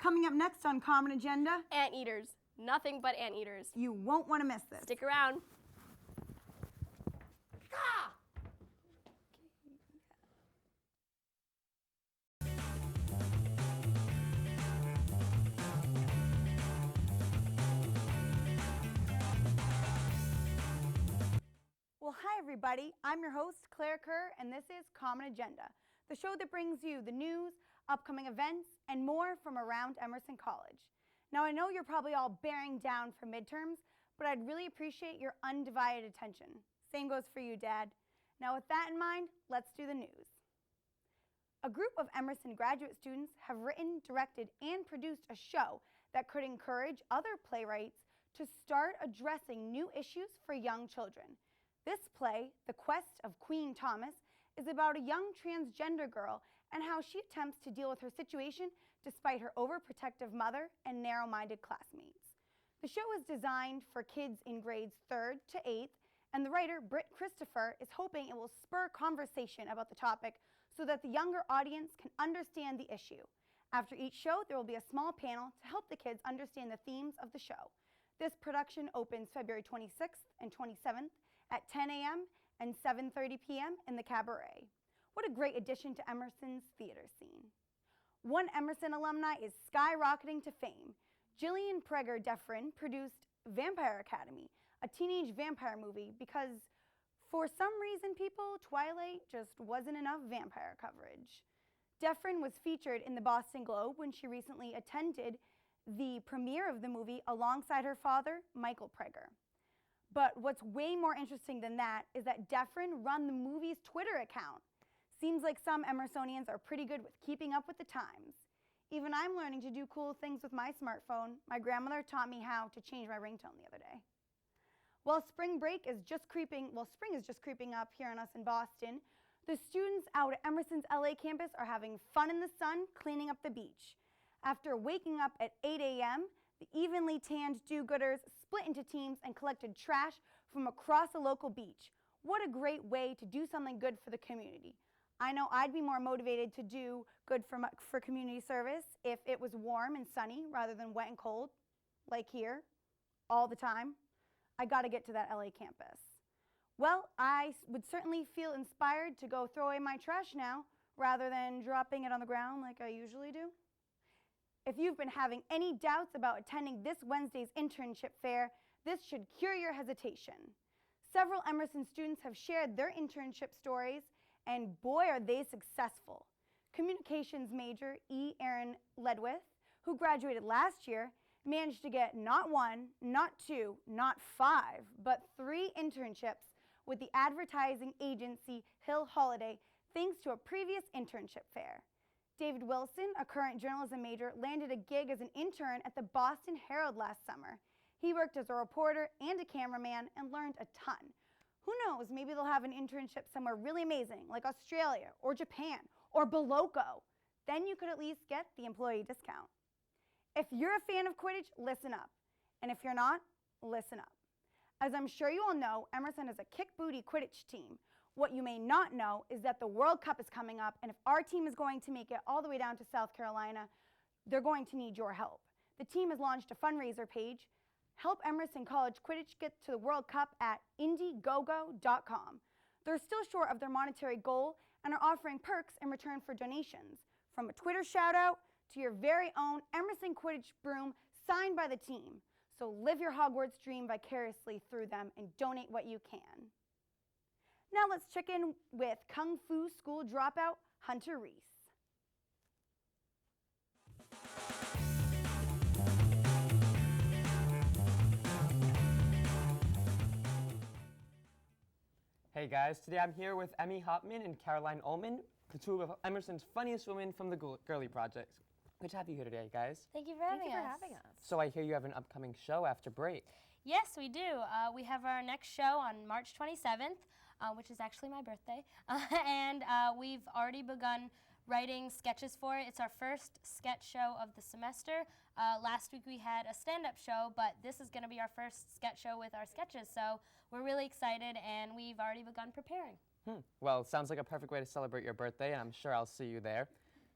Coming up next on Common Agenda, Anteaters. Nothing but anteaters. you won't want to miss this. Stick around. Well, hi everybody. I'm your host, Claire Kerr, and this is Common Agenda, the show that brings you the news, upcoming events, and more from around Emerson College. Now, I know you're probably all bearing down for midterms, but I'd really appreciate your undivided attention. Same goes for you, Dad. Now, with that in mind, let's do the news. A group of Emerson graduate students have written, directed, and produced a show that could encourage other playwrights to start addressing new issues for young children. This play, The Quest of Queen Thomas, is about a young transgender girl and how she attempts to deal with her situation despite her overprotective mother and narrow-minded classmates. The show is designed for kids in grades 3rd to 8th, and the writer, Britt Christopher, is hoping it will spur conversation about the topic so that the younger audience can understand the issue. After each show, there will be a small panel to help the kids understand the themes of the show. This production opens February 26th and 27th at 10 a.m. and 7:30 p.m. in the Cabaret. What a great addition to Emerson's theater scene. One Emerson alumni is skyrocketing to fame. Jillian Prager Defrin produced Vampire Academy, a teenage vampire movie, because for some reason, people, Twilight just wasn't enough vampire coverage. Defrin was featured in the Boston Globe when she recently attended the premiere of the movie alongside her father, Michael Prager. But what's way more interesting than that is that Defrin run the movie's Twitter account. Seems like some Emersonians are pretty good with keeping up with the times. Even I'm learning to do cool things with my smartphone. My grandmother taught me how to change my ringtone the other day. While spring is just creeping up here on us in Boston, the students out at Emerson's LA campus are having fun in the sun cleaning up the beach. After waking up at 8 a.m., the evenly tanned do-gooders split into teams and collected trash from across a local beach. What a great way to do something good for the community. I know I'd be more motivated to do good for community service if it was warm and sunny rather than wet and cold, like here, all the time. I gotta get to that LA campus. Well, I would certainly feel inspired to go throw away my trash now rather than dropping it on the ground like I usually do. If you've been having any doubts about attending this Wednesday's internship fair, this should cure your hesitation. Several Emerson students have shared their internship stories, and boy are they successful. Communications major E. Aaron Ledwith, who graduated last year, managed to get not 1, not 2, not 5, but 3 internships with the advertising agency Hill Holiday thanks to a previous internship fair. David Wilson, a current journalism major, landed a gig as an intern at the Boston Herald last summer. He worked as a reporter and a cameraman and learned a ton. Who knows, maybe they'll have an internship somewhere really amazing, like Australia or Japan or Boloco. Then you could at least get the employee discount. If you're a fan of Quidditch, listen up. And if you're not, listen up. As I'm sure you all know, Emerson has a kick-booty Quidditch team. What you may not know is that the World Cup is coming up, and if our team is going to make it all the way down to South Carolina, they're going to need your help. The team has launched a fundraiser page. Help Emerson College Quidditch get to the World Cup at indiegogo.com. They're still short of their monetary goal and are offering perks in return for donations, from a Twitter shout-out to your very own Emerson Quidditch broom signed by the team. So live your Hogwarts dream vicariously through them and donate what you can. Now let's check in with Kung Fu school dropout Hunter Reis. Hey guys, today I'm here with Emmy Hauptman and Caroline Ullman, the two of Emerson's funniest women from the Girlie Project. Good to have you here today, guys. Thank you for having us. So I hear you have an upcoming show after break. Yes, we do. We have our next show on March 27th, which is actually my birthday, and we've already begun writing sketches for it. It's our first sketch show of the semester. Last week we had a stand-up show, but this is going to be our first sketch show with our sketches, so we're really excited, and we've already begun preparing. Well, it sounds like a perfect way to celebrate your birthday, and I'm sure I'll see you there.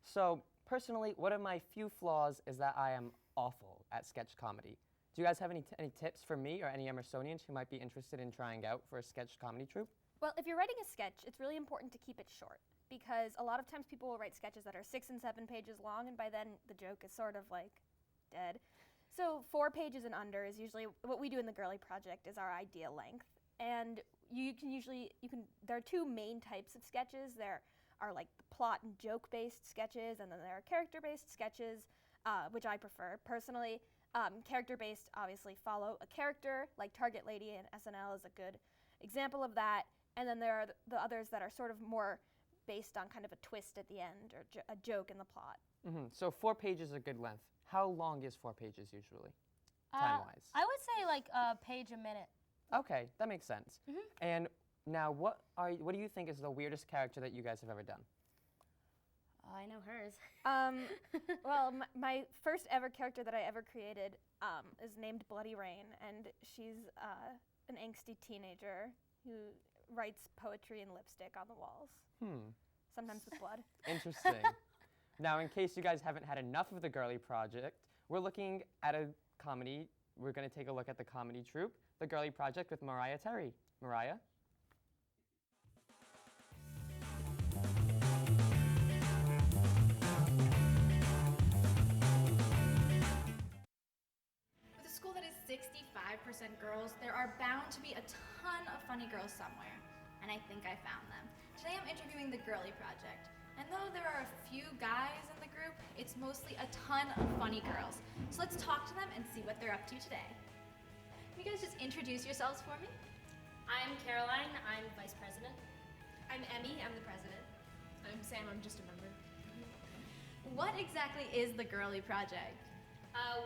So, personally, one of my few flaws is that I am awful at sketch comedy. Do you guys have any tips for me or any Emersonians who might be interested in trying out for a sketch comedy troupe? Well, if you're writing a sketch, it's really important to keep it short because a lot of times people will write sketches that are 6 and 7 pages long, and by then the joke is sort of like dead. So 4 pages and under is usually what we do in the Girlie Project is our ideal length. And there are 2 main types of sketches. There are like the plot and joke-based sketches, and then there are character-based sketches, which I prefer personally. Character-based obviously follow a character, like Target Lady and SNL is a good example of that. And then there are the others that are sort of more based on kind of a twist at the end or a joke in the plot. So 4 pages is a good length. How long is 4 pages usually, time-wise? I would say like a page a minute. Okay, that makes sense. And now, what do you think is the weirdest character that you guys have ever done? I know hers. Well, my first ever character that I ever created is named Bloody Rain, and she's an angsty teenager who writes poetry and lipstick on the walls. Sometimes with blood. Interesting. Now, in case you guys haven't had enough of the Girlie Project, we're looking at a comedy. We're going to take a look at the comedy troupe, the Girlie Project with Mariah Terry. Mariah? With a school that is 65% girls, there are bound to be a ton of funny girls somewhere, and I think I found them. Today I'm interviewing the Girlie Project, and though there are a few guys in the group, it's mostly a ton of funny girls. So let's talk to them and see what they're up to today. Can you guys just introduce yourselves for me? I'm Caroline. I'm vice president. I'm Emmy, I'm the president. I'm Sam, I'm just a member. What exactly is the Girlie Project?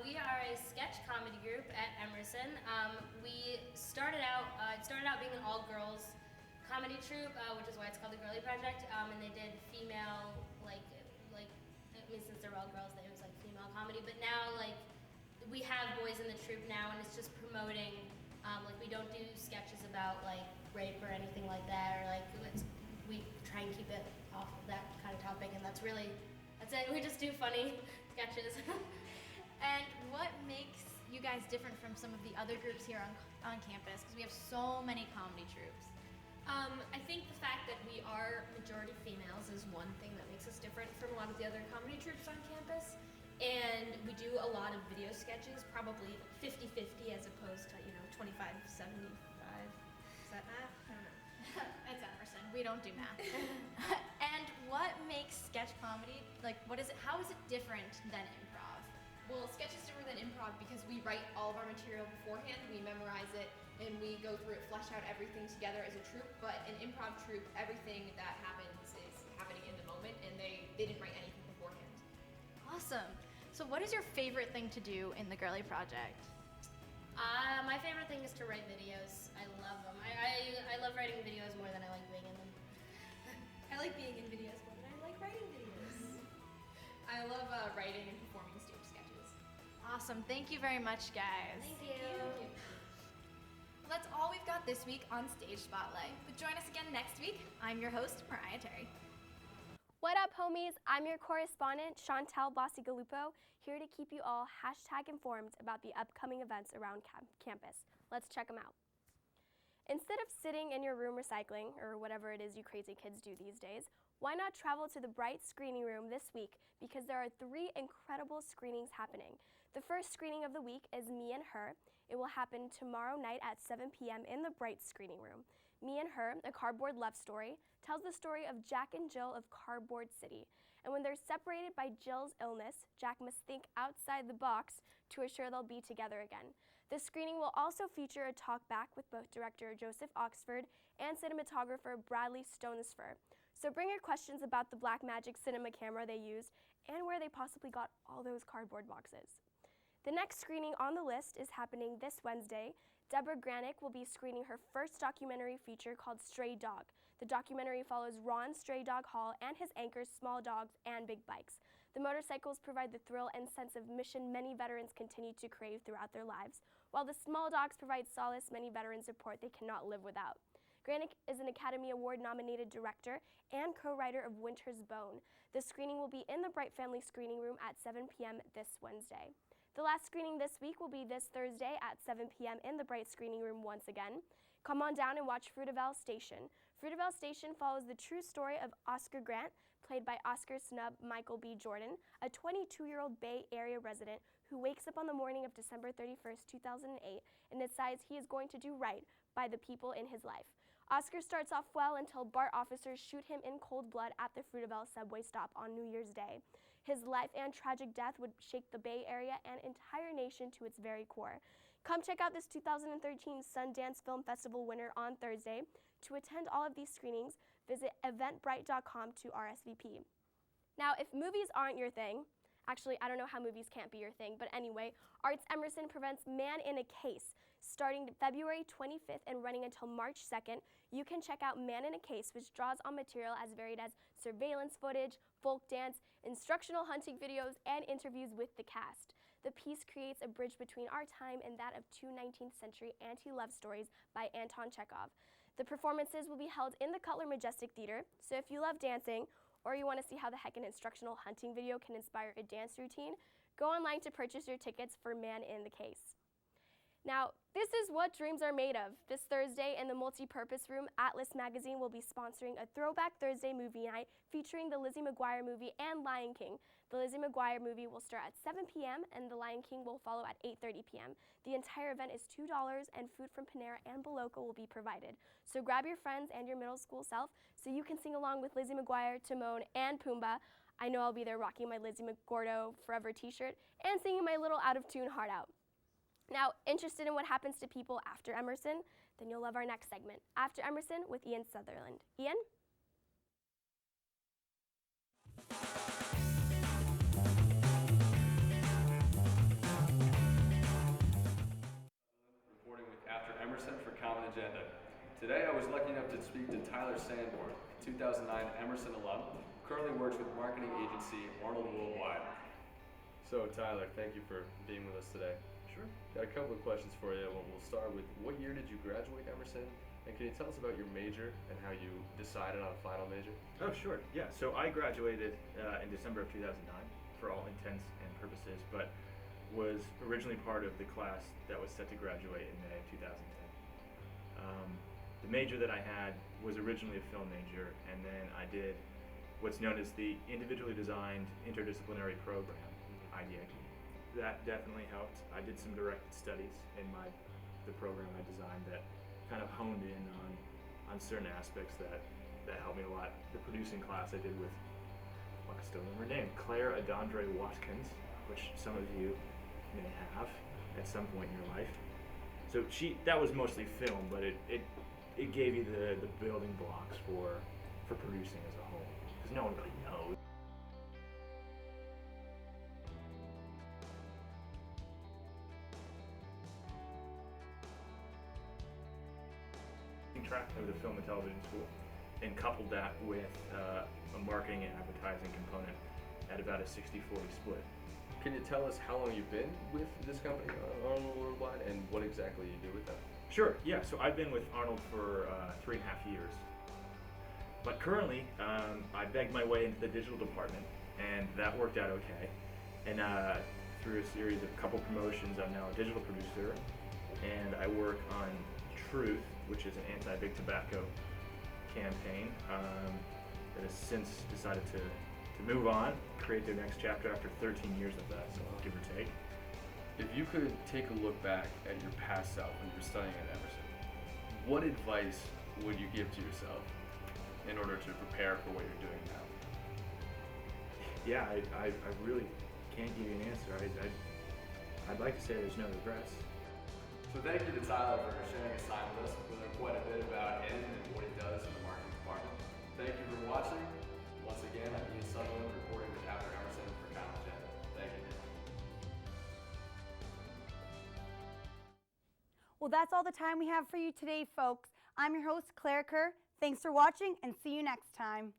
We are a sketch comedy group at Emerson. We started out, it started out being an all-girls comedy troupe, which is why it's called the Girlie Project, and they did female, since they're all girls, it was like female comedy, but now, we have boys in the troupe now, and it's just promoting, we don't do sketches about, rape or anything like that, or, we try and keep it off of that kind of topic, and that's it. We just do funny sketches. And what makes you guys different from some of the other groups here on campus? Because we have so many comedy troupes. I think the fact that we are majority females is one thing that makes us different from a lot of the other comedy troupes on campus. And we do a lot of video sketches, probably 50-50 as opposed to, 25-75. Is that math? I don't know. It's Emerson. We don't do math. And what makes sketch comedy, how is it different than improv? Well, sketch is different than improv because we write all of our material beforehand, we memorize it, and we go through it, flesh out everything together as a troupe. But an improv troupe, everything that happens is happening in the moment, and they didn't write anything beforehand. Awesome. So what is your favorite thing to do in the Girlie Project? My favorite thing is to write videos. I love them. I love writing videos more than I like being in them. I like being in videos more than I like writing videos. I love writing and performing stage sketches. Awesome. Thank you very much, guys. Thank you. Well, that's all we've got this week on Stage Spotlight. But join us again next week. I'm your host, Mariah Terry. What up, homies? I'm your correspondent, Chantelle Bacigalupo, here to keep you all #informed about the upcoming events around campus. Let's check them out. Instead of sitting in your room recycling, or whatever it is you crazy kids do these days, why not travel to the Bright Screening Room this week, because there are 3 incredible screenings happening. The first screening of the week is Me and Her. It will happen tomorrow night at 7 p.m. in the Bright Screening Room. Me and Her, a cardboard love story, tells the story of Jack and Jill of Cardboard City. And when they're separated by Jill's illness, Jack must think outside the box to assure they'll be together again. The screening will also feature a talk back with both director Joseph Oxford and cinematographer Bradley Stonesfer. So bring your questions about the Blackmagic cinema camera they used and where they possibly got all those cardboard boxes. The next screening on the list is happening this Wednesday. Deborah Granick will be screening her first documentary feature called Stray Dog. The documentary follows Ron Stray Dog Hall and his anchors Small Dogs and Big Bikes. The motorcycles provide the thrill and sense of mission many veterans continue to crave throughout their lives, while the Small Dogs provide solace many veterans report they cannot live without. Grant is an Academy Award-nominated director and co-writer of Winter's Bone. The screening will be in the Bright Family Screening Room at 7 p.m. this Wednesday. The last screening this week will be this Thursday at 7 p.m. in the Bright Screening Room once again. Come on down and watch Fruitvale Station. Fruitvale Station follows the true story of Oscar Grant, played by Oscar snub Michael B. Jordan, a 22-year-old Bay Area resident who wakes up on the morning of December 31st, 2008, and decides he is going to do right by the people in his life. Oscar starts off well until BART officers shoot him in cold blood at the Fruitvale subway stop on New Year's Day. His life and tragic death would shake the Bay Area and entire nation to its very core. Come check out this 2013 Sundance Film Festival winner on Thursday. To attend all of these screenings, visit eventbrite.com to RSVP. Now, if movies aren't your thing, actually, I don't know how movies can't be your thing, but anyway, Arts Emerson presents Man in a Case. Starting February 25th and running until March 2nd, you can check out Man in a Case, which draws on material as varied as surveillance footage, folk dance, instructional hunting videos, and interviews with the cast. The piece creates a bridge between our time and that of two 19th century anti-love stories by Anton Chekhov. The performances will be held in the Cutler Majestic Theater, so if you love dancing, or you want to see how the heck an instructional hunting video can inspire a dance routine, go online to purchase your tickets for Man in the Case. Now, this is what dreams are made of. This Thursday in the multi-purpose room, Atlas Magazine will be sponsoring a Throwback Thursday movie night featuring the Lizzie McGuire movie and Lion King. The Lizzie McGuire movie will start at 7 p.m. and the Lion King will follow at 8:30 p.m. The entire event is $2 and food from Panera and Boloco will be provided. So grab your friends and your middle school self so you can sing along with Lizzie McGuire, Timon, and Pumbaa. I know I'll be there rocking my Lizzie McGordo Forever t-shirt and singing my little out-of-tune heart out. Now, interested in what happens to people after Emerson? Then you'll love our next segment, After Emerson with Ian Sutherland. Ian? Reporting with After Emerson for Common Agenda. Today I was lucky enough to speak to Tyler Sanborn, 2009 Emerson alum, currently works with marketing agency Arnold Worldwide. So Tyler, thank you for being with us today. Sure. Got a couple of questions for you. We'll start with, what year did you graduate Emerson? And can you tell us about your major and how you decided on a final major? Oh, sure. Yeah. So I graduated in December of 2009 for all intents and purposes, but was originally part of the class that was set to graduate in May of 2010. The major that I had was originally a film major, and then I did what's known as the Individually Designed Interdisciplinary Program, IDA. That definitely helped. I did some directed studies in the program I designed that kind of honed in on certain aspects that helped me a lot. The producing class I did with, well, I still remember her name, Claire Adondre Watkins, which some of you may have at some point in your life. So that was mostly film, but it gave you the building blocks for producing as a whole, because no one really knows. Track of the film and television school, and coupled that with a marketing and advertising component at about a 60-40 split. Can you tell us how long you've been with this company, Arnold Worldwide, and what exactly you do with them? Sure, yeah, so I've been with Arnold for 3.5 years. But currently, I begged my way into the digital department, and that worked out okay. And through a series of couple promotions, I'm now a digital producer, and I work on Truth, which is an anti-big tobacco campaign that has since decided to move on, create their next chapter after 13 years of that, so give or take. If you could take a look back at your past self when you were studying at Emerson, what advice would you give to yourself in order to prepare for what you're doing now? Yeah, I really can't give you an answer. I'd like to say there's no regrets. So thank you to Tyler for sharing his time with us. We learned quite a bit about him and what he does in the marketing department. Thank you for watching. Once again, I'm Ian Sutherland reporting with After Emerson for Common Agenda. Thank you. Well, that's all the time we have for you today, folks. I'm your host, Claire Kerr. Thanks for watching, and see you next time.